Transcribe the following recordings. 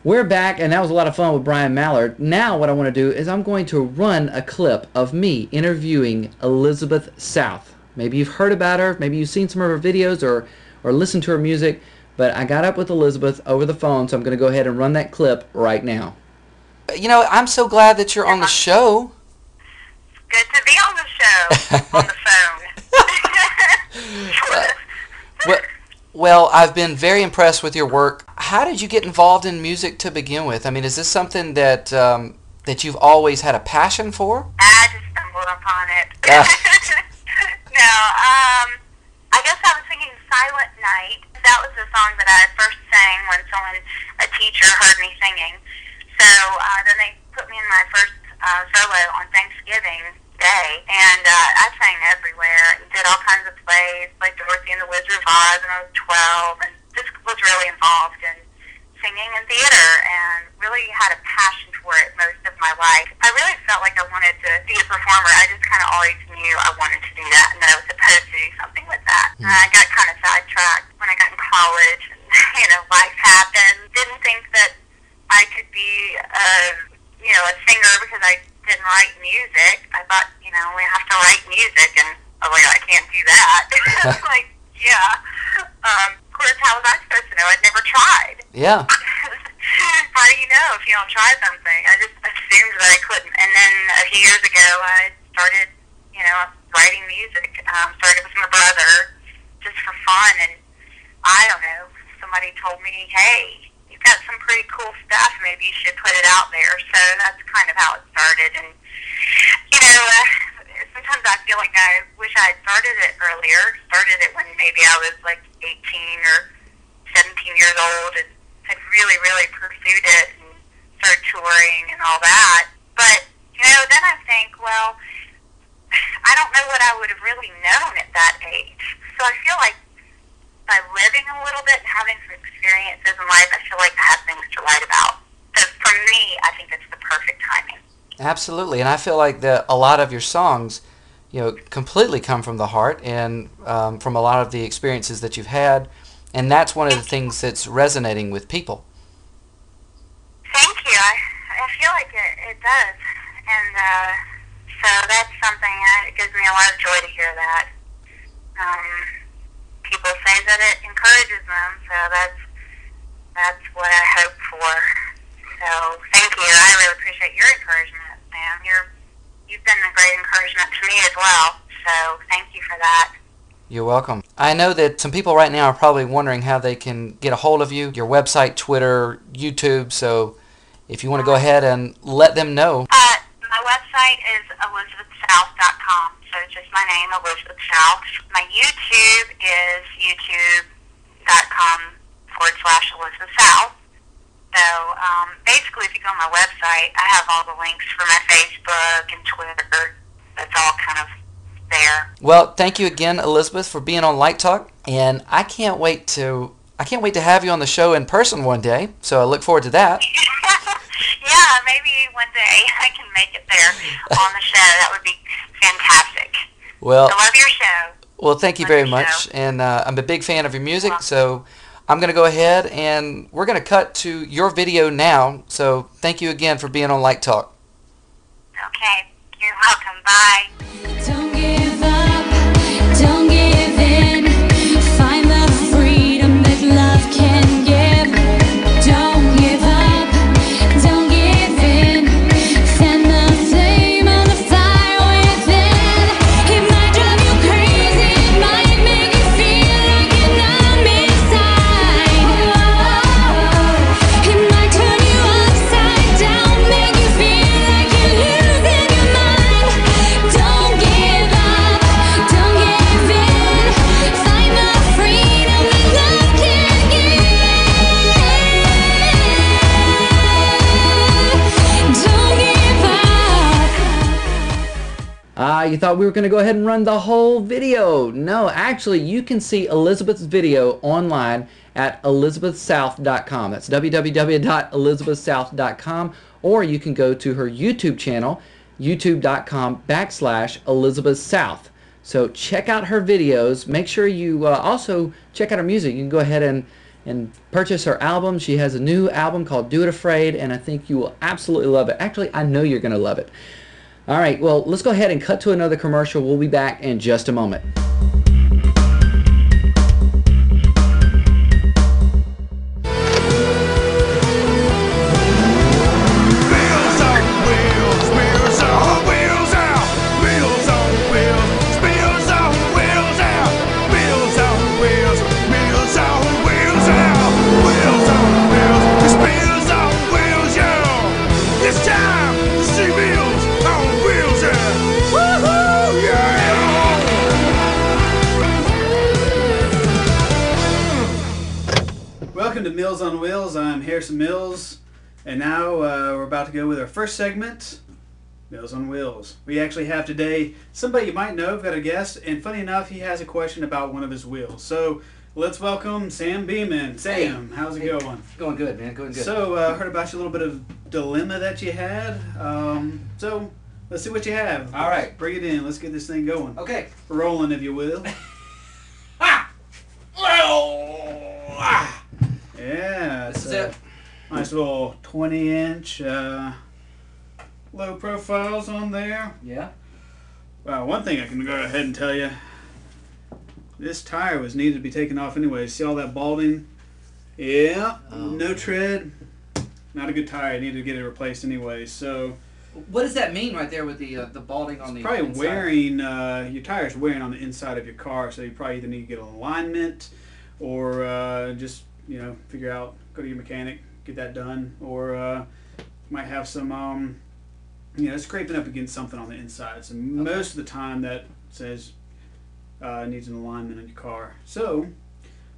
We're back, and that was a lot of fun with Brian Mallard. Now what I want to do is I'm going to run a clip of me interviewing Elizabeth South. Maybe you've heard about her, maybe you've seen some of her videos or listened to her music, but I got up with Elizabeth over the phone, so I'm going to go ahead and run that clip right now. You know, I'm so glad that you're on the show. Good to be on the show, on the phone. Well, I've been very impressed with your work. How did you get involved in music to begin with? I mean, is this something that that you've always had a passion for? I just stumbled upon it. No, I guess I was singing Silent Night. That was the song that I first sang when a teacher heard me singing. So then they put me in my first solo on Thanksgiving Day, and I sang everywhere and did all kinds of plays, like Dorothy and the Wizard of Oz when I was 12, and just was really involved in singing and theater, and really had a passion for it most of my life. I really felt like I wanted to be a performer. I just kind of always knew I wanted to do that, and that I was supposed to do something with that. And I got kind of sidetracked when I got in college, and life happened. Didn't think that I could be a singer because I didn't write music. I thought, we have to write music, and I was like, I can't do that. Like, yeah. Of course, how was I supposed to know? I'd never tried. Yeah. How do you know if you don't try something? I just assumed that I couldn't. And then a few years ago, I started, writing music. Started with my brother just for fun, and I don't know, somebody told me, hey, you've got some pretty cool stuff, maybe you should put it out there. So that's kind of how it started. And, sometimes I feel like I wish I had started it earlier, started it when maybe I was like 18 or 17 years old and had really, really pursued it and started touring and all that. But, then I think, well, I don't know what I would have really known at that age. So I feel like by living a little bit and having some experiences in life, I feel like I have things to write about. So for me, I think it's the perfect timing. Absolutely, and I feel like that a lot of your songs, completely come from the heart and from a lot of the experiences that you've had, and that's one of the things that's resonating with people. Thank you. I feel like it does, and so that's something it gives me a lot of joy to hear that. People say that it encourages them, so that's what I hope for. So thank you. I really appreciate your encouragement, Sam. You've been a great encouragement to me as well, so thank you for that. You're welcome. I know that some people right now are probably wondering how they can get a hold of you, your website, Twitter, YouTube, so if you want to go ahead and let them know. My website is elizabethsouth.com, so it's just my name, Elizabeth South. My YouTube is youtube.com/Elizabeth South. So basically, if you go on my website, I have all the links for my Facebook and Twitter. That's all kind of there. Well, thank you again, Elizabeth, for being on Light Talk, and I can't wait to have you on the show in person one day. So I look forward to that. Yeah, maybe one day I can make it there on the show. That would be fantastic. Well, I love your show. Well, thank you very much, and I'm a big fan of your music, so I'm going to go ahead and we're going to cut to your video now. So thank you again for being on Light Talk. Okay, you're welcome. Bye. Don't give up, don't give in. Find the freedom that love can give. Don't give up, don't give in. Fan the flame of the fire within. It might drive you crazy, it might make you feel like you're numb inside. It might turn you upside down, make you feel like you're losing your mind. Don't give up, don't give in. Find the freedom that love can give. Don't give up. You thought we were going to go ahead and run the whole video. No, actually, you can see Elizabeth's video online at elizabethsouth.com. That's www.elizabethsouth.com, or you can go to her YouTube channel, youtube.com/ElizabethSouth. So check out her videos. Make sure you also check out her music. You can go ahead and and purchase her album. She has a new album called Do It Afraid, and I think you will absolutely love it. Actually, I know you're going to love it. All right, well, let's go ahead and cut to another commercial. We'll be back in just a moment. Welcome to Meals on Wheels. I'm Harrison Mills, and now we're about to go with our first segment, Meals on Wheels. We actually have today somebody you might know. We've got a guest, and funny enough, he has a question about one of his wheels. So let's welcome Sam Beeman. Sam, how's it going? Going good, man. Going good. So heard about your little bit of dilemma that you had. So let's see what you have. All right. Bring it in. Let's get this thing going. Okay. Rolling, if you will. Yeah, This is it. Nice little 20-inch low profiles on there. Yeah. Well, one thing I can go ahead and tell you, this tire was needed to be taken off anyway. See all that balding? Yeah, no tread. Not a good tire. I needed to get it replaced anyway. So What does that mean right there with the balding on the probably inside? wearing your tire's wearing on the inside of your car. So you probably either need to get an alignment or just figure out, go to your mechanic, get that done, or might have some scraping up against something on the inside. So most of the time that says needs an alignment on your car. So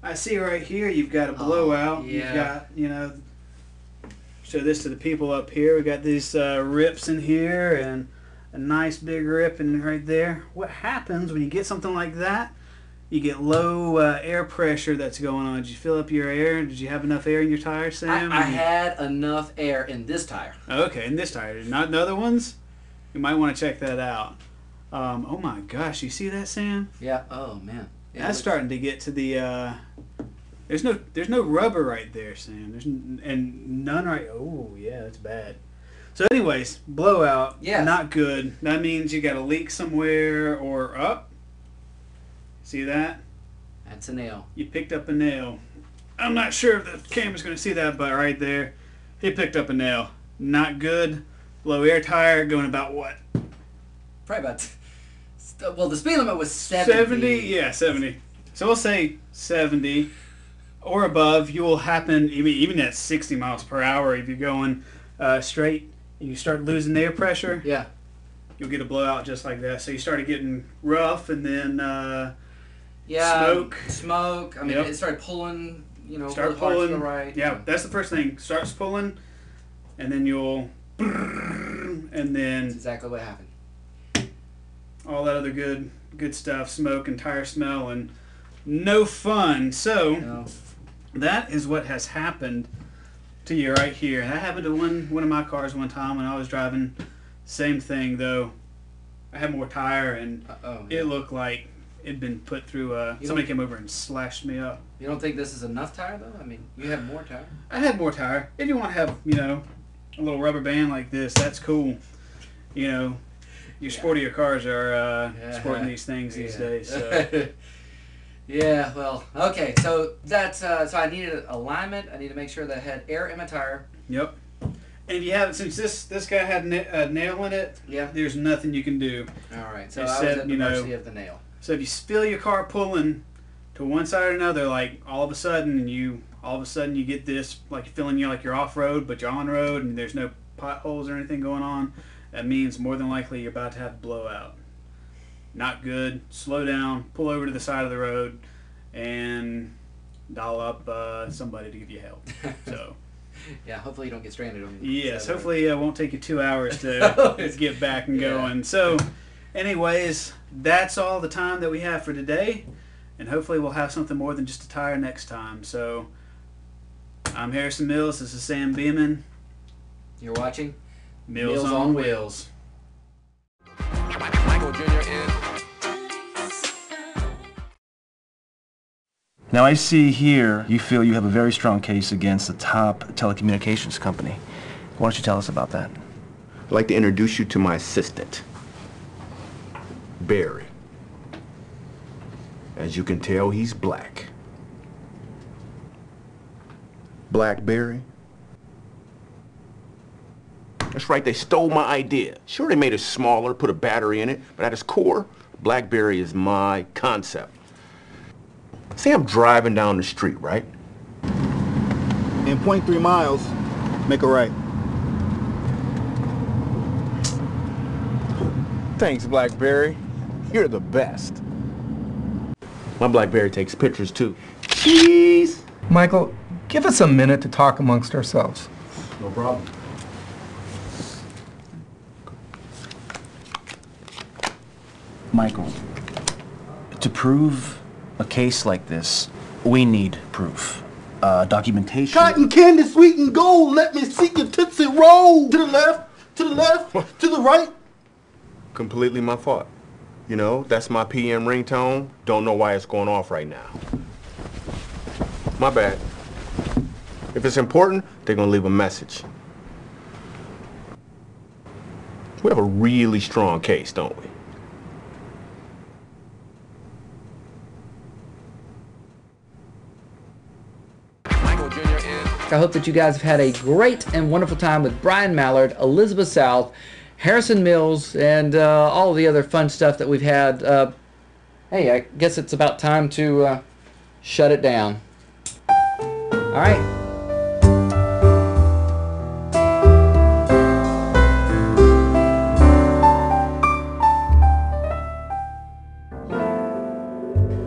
I see right here you've got a blowout. Yeah. You've got, show this to the people up here. We got these rips in here and a nice big rip in right there. What happens when you get something like that? You get low air pressure that's going on. Did you fill up your air? Did you have enough air in your tire, Sam? I had enough air in this tire. Okay, in this tire. Not the other ones? You might want to check that out. Oh my gosh, you see that, Sam? Yeah. Oh man. That's starting to get to the there's no rubber right there, Sam. And none right. Oh yeah, that's bad. So anyways, blowout. Yeah. Not good. That means you got a leak somewhere or up. See that? That's a nail. You picked up a nail. I'm not sure if the camera's going to see that, but right there, he picked up a nail. Not good. Low air tire going about what? Probably about. Well, the speed limit was 70. 70? Yeah, 70. So we'll say 70 or above. You will happen, even at 60 miles per hour, if you're going straight and you start losing air pressure, Yeah. you'll get a blowout just like that. So you started getting rough and then Smoke. I mean, Yep. it started pulling. start really hard pulling. to the right. Yeah, that's the first thing. Starts pulling, and then you'll, and That's then exactly what happened. all that other good stuff, smoke and tire smell, and no fun. So No. that is what has happened to you right here. That happened to one of my cars one time when I was driving. Same thing though. I had more tire, and it looked like it'd been put through. Somebody came over and slashed me up. You don't think this is enough tire though? I mean, you have more tire. I had more tire. If you want to have, a little rubber band like this, that's cool. Your sportier cars are sporting these things these days. So. Yeah, well, okay, so that's so I needed alignment. I need to make sure that I had air in my tire. Yep. And if you haven't, since this guy had a nail in it, Yeah. there's nothing you can do. All right, so I Except, was at the mercy of the nail. So if you feel your car pulling to one side or another, like all of a sudden you get this, like feeling like you're off road, but you're on road and there's no potholes or anything going on, that means more than likely you're about to have a blowout. Not good. Slow down, pull over to the side of the road, and dial up somebody to give you help. So. Yeah, hopefully you don't get stranded on the Yes, side of hopefully it won't take you 2 hours to get back and Yeah. going. So, anyways, that's all the time that we have for today, and hopefully we'll have something more than just a tire next time. So, I'm Harrison Mills. This is Sam Beeman. the You're watching Meals on Wheels. Michael Jr. in. Now I see here you feel you have a very strong case against the top telecommunications company. Why don't you tell us about that? I'd like to introduce you to my assistant, Barry. As you can tell, he's black. Blackberry? That's right, they stole my idea. Sure, they made it smaller, put a battery in it, but at its core, Blackberry is my concept. Say I'm driving down the street, right? In 0.3 miles, make a right. Thanks, Blackberry. You're the best. My Blackberry takes pictures, too. Cheese! Michael, give us a minute to talk amongst ourselves. No problem. Michael, to prove a case like this, we need proof. Documentation. Cotton candy, sweet and gold. Let me see your tootsie roll. To the left, to the left, to the right. Completely my fault. You know, that's my PM ringtone. Don't know why it's going off right now. My bad. If it's important, they're gonna leave a message. We have a really strong case, don't we? I hope that you guys have had a great and wonderful time with Brian Mallard, Elizabeth South, Harrison Mills, and all the other fun stuff that we've had. Hey, I guess it's about time to shut it down. All right.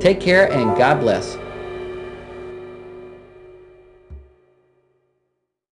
Take care and God bless.